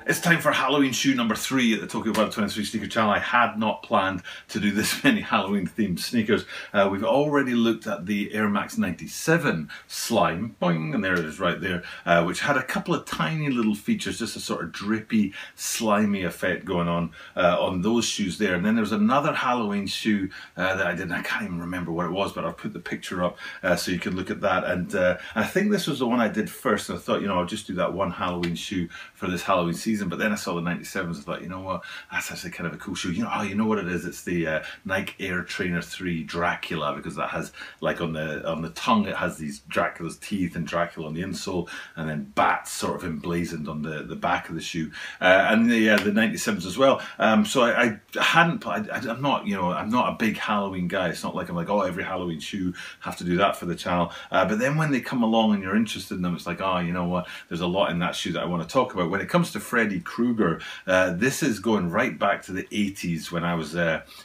It's time for Halloween shoe number 3 at the Tokyo Battle 23 sneaker channel. I had not planned to do this many Halloween themed sneakers. We've already looked at the Air Max 97 slime, boing, and there it is right there, which had a couple of tiny little features, just a sort of drippy, slimy effect going on those shoes there. And then there's another Halloween shoe that I can't even remember what it was, but I'll put the picture up so you can look at that. And I think this was the one I did first, and I thought, you know, I'll just do that one Halloween shoe for this Halloween season. But then I saw the 97s, I thought, you know what, that's actually kind of a cool shoe. You know what it is? It's the Nike Air Trainer 3 Dracula, because that has, like, on the tongue, it has these Dracula's teeth and Dracula on the insole, and then bats sort of emblazoned on the back of the shoe, and the 97s as well. So I'm not, you know, I'm not a big Halloween guy. It's not like I'm like, oh, every Halloween shoe, have to do that for the channel. But then when they come along and you're interested in them, it's like, oh, you know what, there's a lot in that shoe that I want to talk about. When it comes to Freddy Krueger, this is going right back to the 80s when I was,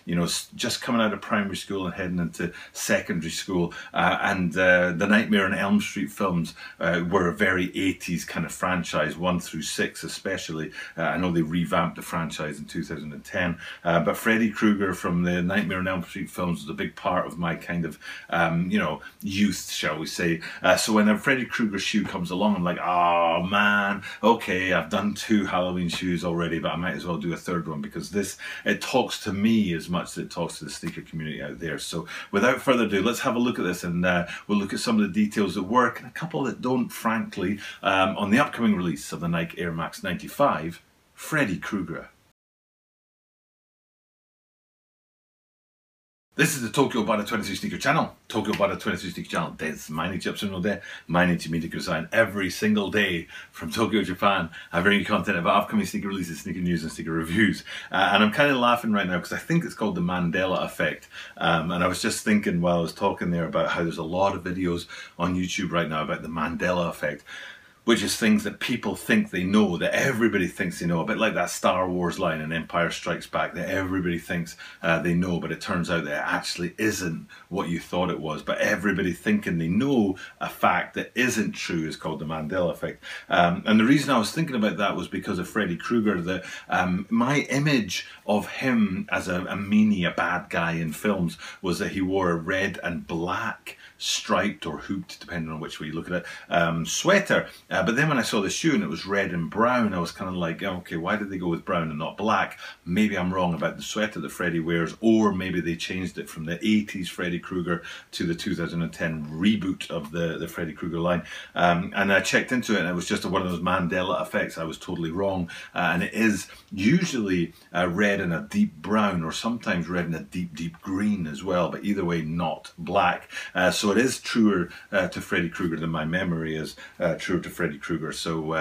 you know, just coming out of primary school and heading into secondary school, and the Nightmare on Elm Street films were a very 80s kind of franchise, 1 through 6 especially. I know they revamped the franchise in 2010, but Freddy Krueger from the Nightmare on Elm Street films was a big part of my kind of, you know, youth, shall we say. So when a Freddy Krueger shoe comes along, I'm like, oh man, okay, I've done 2 Halloween shoes already, but I might as well do a 3rd one, because it talks to me as much as it talks to the sneaker community out there. So without further ado, let's have a look at this, and we'll look at some of the details that work and a couple that don't, frankly, on the upcoming release of the Nike Air Max 95 Freddy Krueger. This is the Tokyo Battle 23 sneaker channel. Tokyo Battle 23 sneaker channel des meine Chips und der meine Chimita every single day from Tokyo, Japan. I bring you content about upcoming sneaker releases, sneaker news, and sneaker reviews. And I'm kind of laughing right now because I think it's called the Mandela effect. And I was just thinking while I was talking there about how there's a lot of videos on YouTube right now about the Mandela effect, which is things that people think they know, that everybody thinks they know, a bit like that Star Wars line in Empire Strikes Back, that everybody thinks they know, but it turns out that it actually isn't what you thought it was. But everybody thinking they know a fact that isn't true is called the Mandela effect. And the reason I was thinking about that was because of Freddy Krueger. That my image of him as a meanie, a bad guy in films, was that he wore a red and black striped or hooped, depending on which way you look at it, sweater. But then when I saw the shoe and it was red and brown, I was kind of like, okay, why did they go with brown and not black? Maybe I'm wrong about the sweater that Freddy wears, or maybe they changed it from the 80s Freddy Krueger to the 2010 reboot of the Freddy Krueger line. And I checked into it, and it was just one of those Mandela effects. I was totally wrong. And it is usually red and a deep brown, or sometimes red and a deep, deep green as well, but either way, not black. So it is truer to Freddy Krueger than my memory is truer to Freddy Krueger. So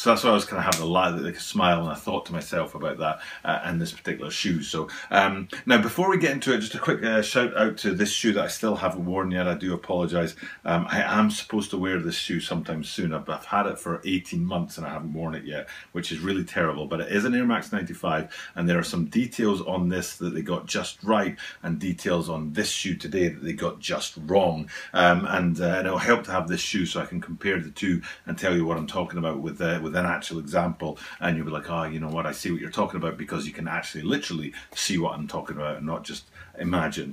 that's why I was kind of having like a smile and a thought to myself about that and this particular shoe. So now, before we get into it, just a quick shout out to this shoe that I still haven't worn yet. I do apologise. I am supposed to wear this shoe sometime soon. I've had it for 18 months and I haven't worn it yet, which is really terrible. But it is an Air Max 95, and there are some details on this that they got just right, and details on this shoe today that they got just wrong. And it'll help to have this shoe so I can compare the two and tell you what I'm talking about with an actual example, and you'll be like, oh, you know what, I see what you're talking about, because you can actually literally see what I'm talking about and not just imagine.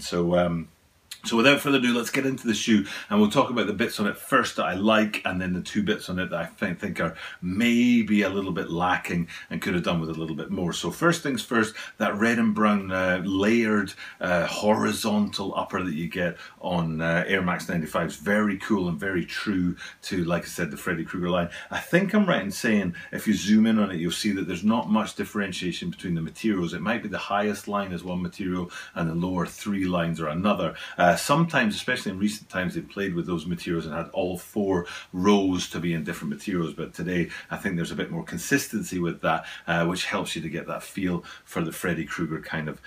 So without further ado, let's get into the shoe, and we'll talk about the bits on it first that I like, and then the 2 bits on it that I think are maybe a little bit lacking and could have done with a little bit more. So first things first, that red and brown layered horizontal upper that you get on Air Max 95 is very cool and very true to, like I said, the Freddy Krueger line. I think I'm right in saying if you zoom in on it, you'll see that there's not much differentiation between the materials. It might be the highest line is one material and the lower 3 lines are another. Sometimes, especially in recent times, they've played with those materials and had all 4 rows to be in different materials. But today, I think there's a bit more consistency with that, which helps you to get that feel for the Freddy Krueger kind of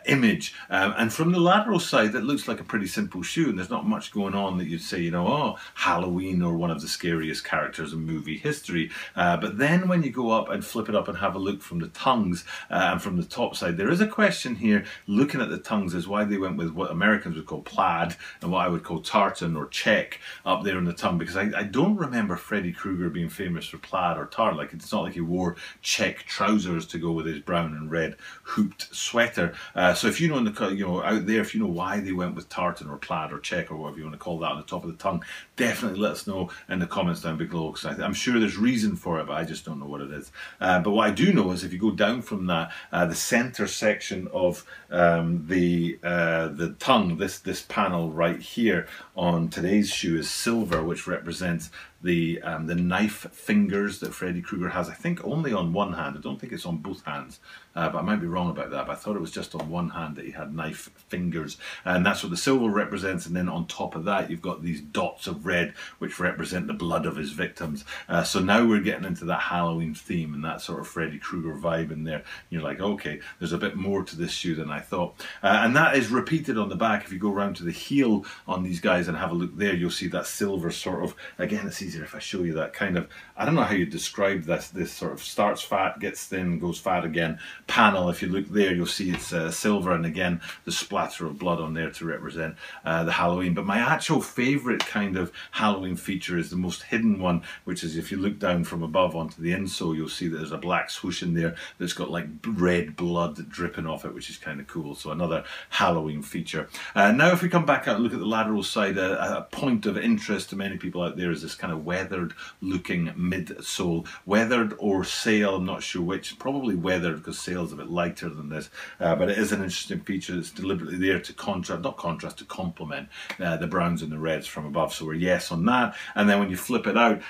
image. And from the lateral side, it looks like a pretty simple shoe, and there's not much going on that you'd say, you know, oh, Halloween or one of the scariest characters in movie history. But then when you go up and flip it up and have a look from the tongues and from the top side, there is a question here, looking at the tongues, is why they went with what Americans would call plaid and what I would call tartan or check up there on the tongue, because I don't remember Freddy Krueger being famous for plaid or tartan. Like, it's not like he wore check trousers to go with his brown and red hooped sweater. So if you know, out there, if you know why they went with tartan or plaid or check or whatever you want to call that on the top of the tongue, definitely let us know in the comments down below, because I'm sure there's reason for it, but I just don't know what it is. But what I do know is if you go down from that, the center section of the tongue, this panel right here on today's shoe is silver, which represents the knife fingers that Freddy Krueger has. I think only on one hand. I don't think it's on both hands, but I might be wrong about that. But I thought it was just on one hand that he had knife fingers, and that's what the silver represents. And then on top of that, you've got these dots of red, which represent the blood of his victims. So now we're getting into that Halloween theme and that sort of Freddy Krueger vibe in there. You're like, okay, there's a bit more to this shoe than I thought. And that is repeated on the back. If you go around to the heel on these guys and have a look there, you'll see that silver sort of, again, it's easier if I show you that kind of, I don't know how you describe this sort of starts fat, gets thin, goes fat again panel. If you look there, you'll see it's silver, and again, the splatter of blood on there to represent the Halloween. But my actual favorite kind of Halloween feature is the most hidden one, which is if you look down from above onto the insole, you'll see that there's a black swoosh in there that's got like red blood dripping off it, which is kind of cool. So another Halloween feature. Now if we come back out and look at the lateral side, a point of interest to many people out there is this kind of weathered looking midsole. Weathered or sail, I'm not sure which. Probably weathered, because sail is a bit lighter than this, but it is an interesting feature. It's deliberately there to to complement the browns and the reds from above. So we're yes on that. And then when you flip it out,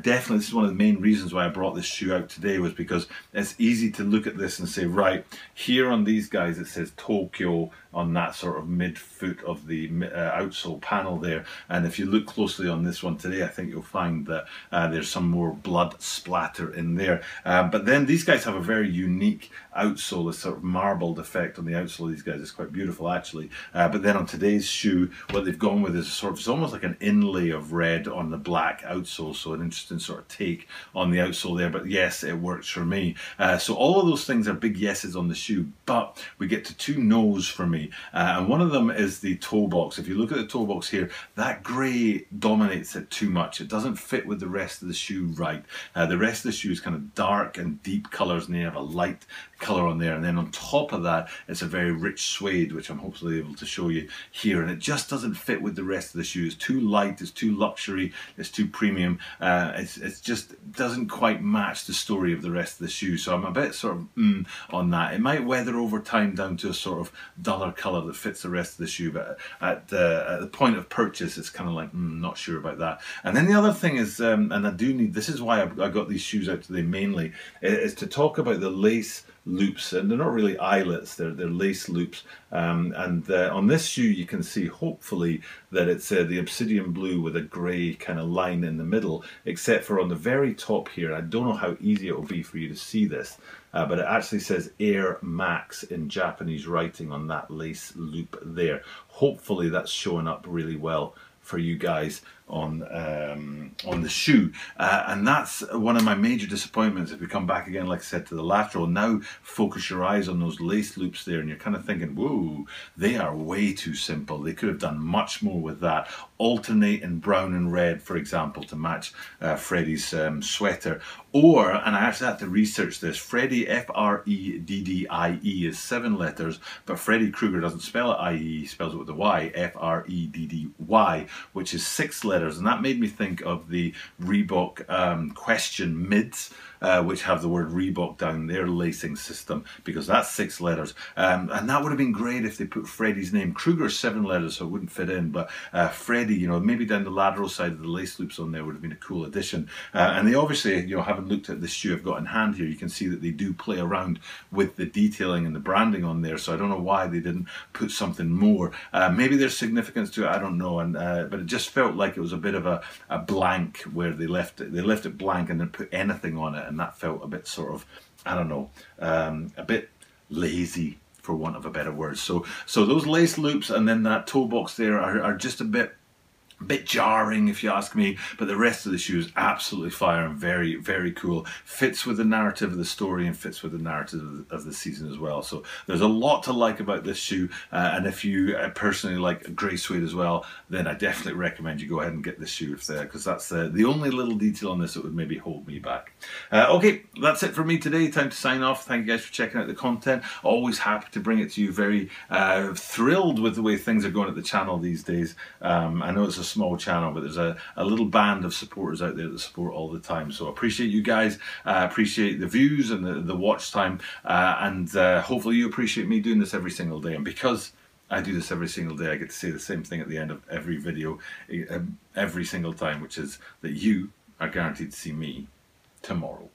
this is one of the main reasons why I brought this shoe out today, was because it's easy to look at this and say, right, here on these guys it says Tokyo on that sort of mid-foot of the outsole panel there. And if you look closely on this one today, I think you'll find that there's some more blood splatter in there. But then these guys have a very unique outsole, a sort of marbled effect on the outsole of these guys. It's quite beautiful, actually. But then on today's shoe, what they've gone with is sort of, it's almost like an inlay of red on the black outsole. So an interesting sort of take on the outsole there. But yes, it works for me. So all of those things are big yeses on the shoe. But we get to two no's for me. And one of them is the toe box. If you look at the toe box here, that grey dominates it too much. It doesn't fit with the rest of the shoe right. The rest of the shoe is kind of dark and deep colours, and they have a light colour on there. And then on top of that, it's a very rich suede, which I'm hopefully able to show you here. And it just doesn't fit with the rest of the shoe. It's too light, it's too luxury, it's too premium. It just doesn't quite match the story of the rest of the shoe. So I'm a bit sort of on that. It might weather over time down to a sort of duller colour that fits the rest of the shoe, but at the point of purchase, it's kind of like, not sure about that. And then the other thing is, and I do need, this is why I got these shoes out today mainly, is to talk about the lace loops. And they're not really eyelets, they're lace loops. On this shoe you can see hopefully that it's the obsidian blue with a grey kind of line in the middle, except for on the very top here. I don't know how easy it will be for you to see this, but it actually says Air Max in Japanese writing on that lace loop there. Hopefully that's showing up really well for you guys on the shoe, and that's one of my major disappointments. If we come back again, like I said, to the lateral, now focus your eyes on those lace loops there, and you're kind of thinking, whoa, they are way too simple. They could have done much more with that. Alternate in brown and red, for example, to match Freddy's sweater. Or, and I actually had to research this, Freddy, F-R-E-D-D-I-E is 7 letters, but Freddy Krueger doesn't spell it I-E, he spells it with a Y, F-R-E-D-D-Y, which is 6 letters. And that made me think of the Reebok Question mids, which have the word Reebok down their lacing system, because that's 6 letters. And that would have been great if they put Freddy's name. Krueger's 7 letters, so it wouldn't fit in, but Freddy, you know, maybe down the lateral side of the lace loops on there would have been a cool addition. And they obviously, you know, having looked at this shoe I've got in hand here, you can see that they do play around with the detailing and the branding on there, so I don't know why they didn't put something more. Maybe there's significance to it, I don't know, and but it just felt like it was a bit of a blank where they left it blank and didn't put anything on it, and that felt a bit sort of, I don't know, a bit lazy, for want of a better word. So those lace loops and then that toe box there are just a bit a bit jarring if you ask me, but the rest of the shoe is absolutely fire and very, very cool. Fits with the narrative of the story and fits with the narrative of the season as well. So there's a lot to like about this shoe, and if you personally like grey suede as well, then I definitely recommend you go ahead and get this shoe, because that's the only little detail on this that would maybe hold me back. Okay, that's it for me today. Time to sign off. Thank you guys for checking out the content. Always happy to bring it to you. Very thrilled with the way things are going at the channel these days. I know it's a small channel, but there's a little band of supporters out there that support all the time. So I appreciate you guys, appreciate the views and the watch time, and hopefully you appreciate me doing this every single day. And because I do this every single day, I get to say the same thing at the end of every video every single time, which is that you are guaranteed to see me tomorrow.